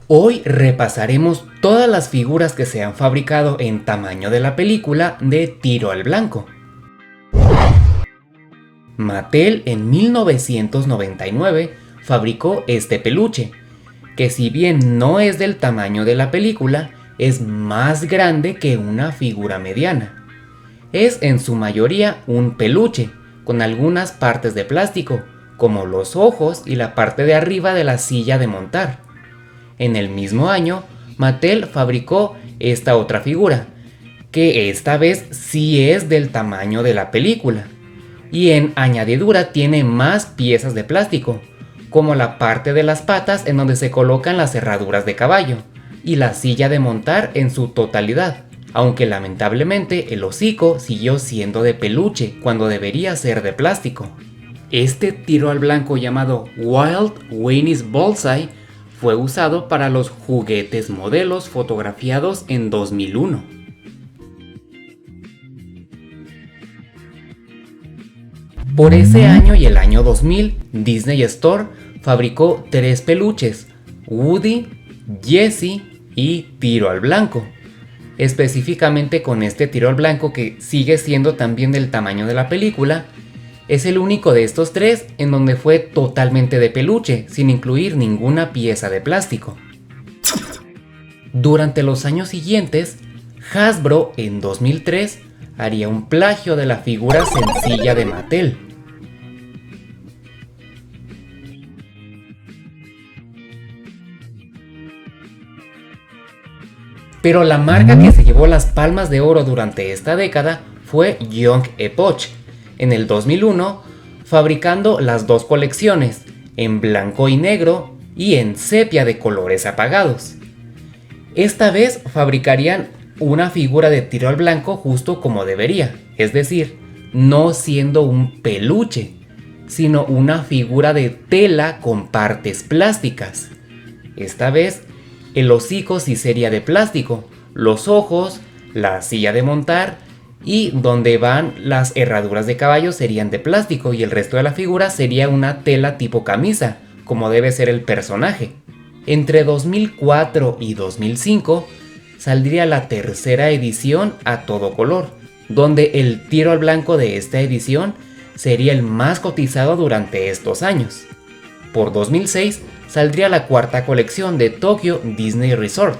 Hoy repasaremos todas las figuras que se han fabricado en tamaño de la película de Tiro al Blanco. Mattel en 1999 fabricó este peluche, que si bien no es del tamaño de la película, es más grande que una figura mediana. Es en su mayoría un peluche, con algunas partes de plástico, como los ojos y la parte de arriba de la silla de montar. En el mismo año, Mattel fabricó esta otra figura, que esta vez sí es del tamaño de la película, y en añadidura tiene más piezas de plástico, como la parte de las patas en donde se colocan las herraduras de caballo, y la silla de montar en su totalidad, aunque lamentablemente el hocico siguió siendo de peluche cuando debería ser de plástico. Este tiro al blanco llamado Wild Winnie's Bullseye fue usado para los juguetes modelos fotografiados en 2001. Por ese año y el año 2000, Disney Store fabricó 3 peluches, Woody, Jessie y Tiro al Blanco. Específicamente con este Tiro al Blanco, que sigue siendo también del tamaño de la película, es el único de estos 3 en donde fue totalmente de peluche, sin incluir ninguna pieza de plástico. Durante los años siguientes, Hasbro en 2003 haría un plagio de la figura sencilla de Mattel. Pero la marca que se llevó las palmas de oro durante esta década fue Young Epoch, en el 2001, fabricando las 2 colecciones, en blanco y negro y en sepia de colores apagados. Esta vez fabricarían una figura de tiro al blanco justo como debería, es decir, no siendo un peluche, sino una figura de tela con partes plásticas. Esta vez, el hocico sí sería de plástico, los ojos, la silla de montar y donde van las herraduras de caballo serían de plástico y el resto de la figura sería una tela tipo camisa, como debe ser el personaje. Entre 2004 y 2005 saldría la tercera edición a todo color, donde el tiro al blanco de esta edición sería el más cotizado durante estos años. Por 2006 saldría la cuarta colección de Tokyo Disney Resort.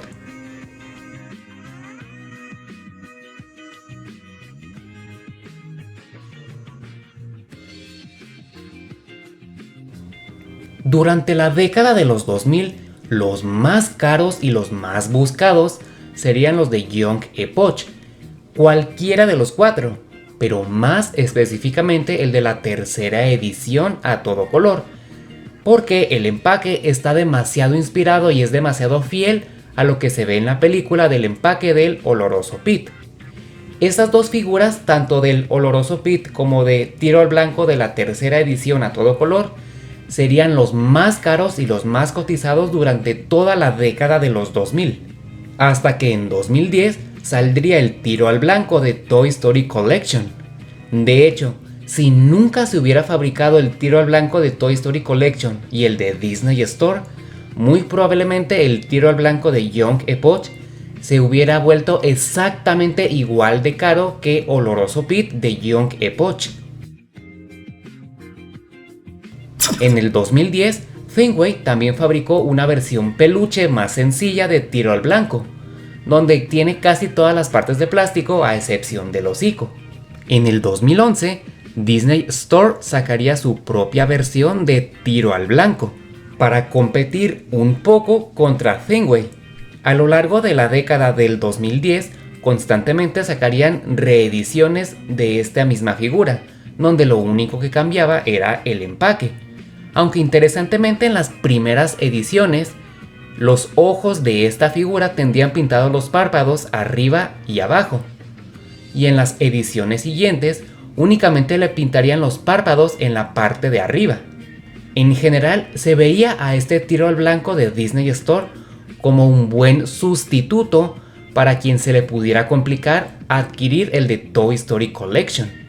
Durante la década de los 2000, los más caros y los más buscados serían los de Young Epoch, cualquiera de los 4, pero más específicamente el de la tercera edición a todo color, porque el empaque está demasiado inspirado y es demasiado fiel a lo que se ve en la película del empaque del Oloroso Pete. Estas 2 figuras, tanto del Oloroso Pete como de Tiro al Blanco de la tercera edición a todo color, serían los más caros y los más cotizados durante toda la década de los 2000, hasta que en 2010 saldría el Tiro al Blanco de Toy Story Collection. De hecho, si nunca se hubiera fabricado el Tiro al Blanco de Toy Story Collection y el de Disney Store, muy probablemente el Tiro al Blanco de Young Epoch se hubiera vuelto exactamente igual de caro que Oloroso Pete de Young Epoch. En el 2010, Fenway también fabricó una versión peluche más sencilla de Tiro al Blanco, donde tiene casi todas las partes de plástico a excepción del hocico. En el 2011, Disney Store sacaría su propia versión de Tiro al Blanco, para competir un poco contra Fenway. A lo largo de la década del 2010, constantemente sacarían reediciones de esta misma figura, donde lo único que cambiaba era el empaque. Aunque interesantemente en las primeras ediciones, los ojos de esta figura tendrían pintados los párpados arriba y abajo. Y en las ediciones siguientes, únicamente le pintarían los párpados en la parte de arriba. En general, se veía a este tiro al blanco de Disney Store como un buen sustituto para quien se le pudiera complicar adquirir el de Toy Story Collection.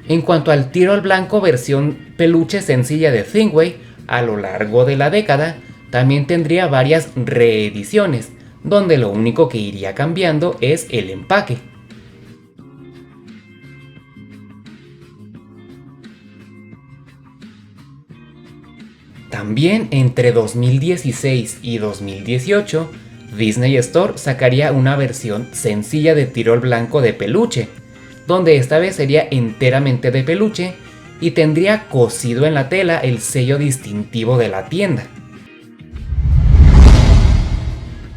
En cuanto al tiro al blanco versión peluche sencilla de Fenway, a lo largo de la década, también tendría varias reediciones, donde lo único que iría cambiando es el empaque. También entre 2016 y 2018, Disney Store sacaría una versión sencilla de Tirol Blanco de peluche, donde esta vez sería enteramente de peluche y tendría cosido en la tela el sello distintivo de la tienda.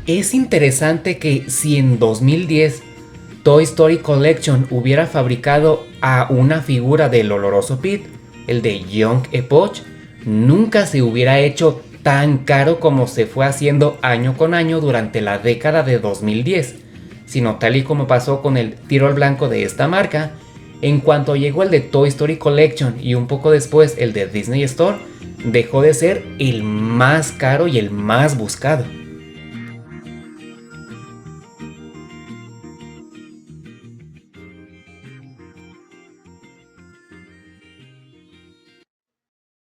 Es interesante que si en 2010 Toy Story Collection hubiera fabricado a una figura del oloroso Pete, el de Young Epoch, nunca se hubiera hecho tan caro como se fue haciendo año con año durante la década de 2010, sino tal y como pasó con el Tirol Blanco de esta marca, en cuanto llegó el de Toy Story Collection y un poco después el de Disney Store, dejó de ser el más caro y el más buscado.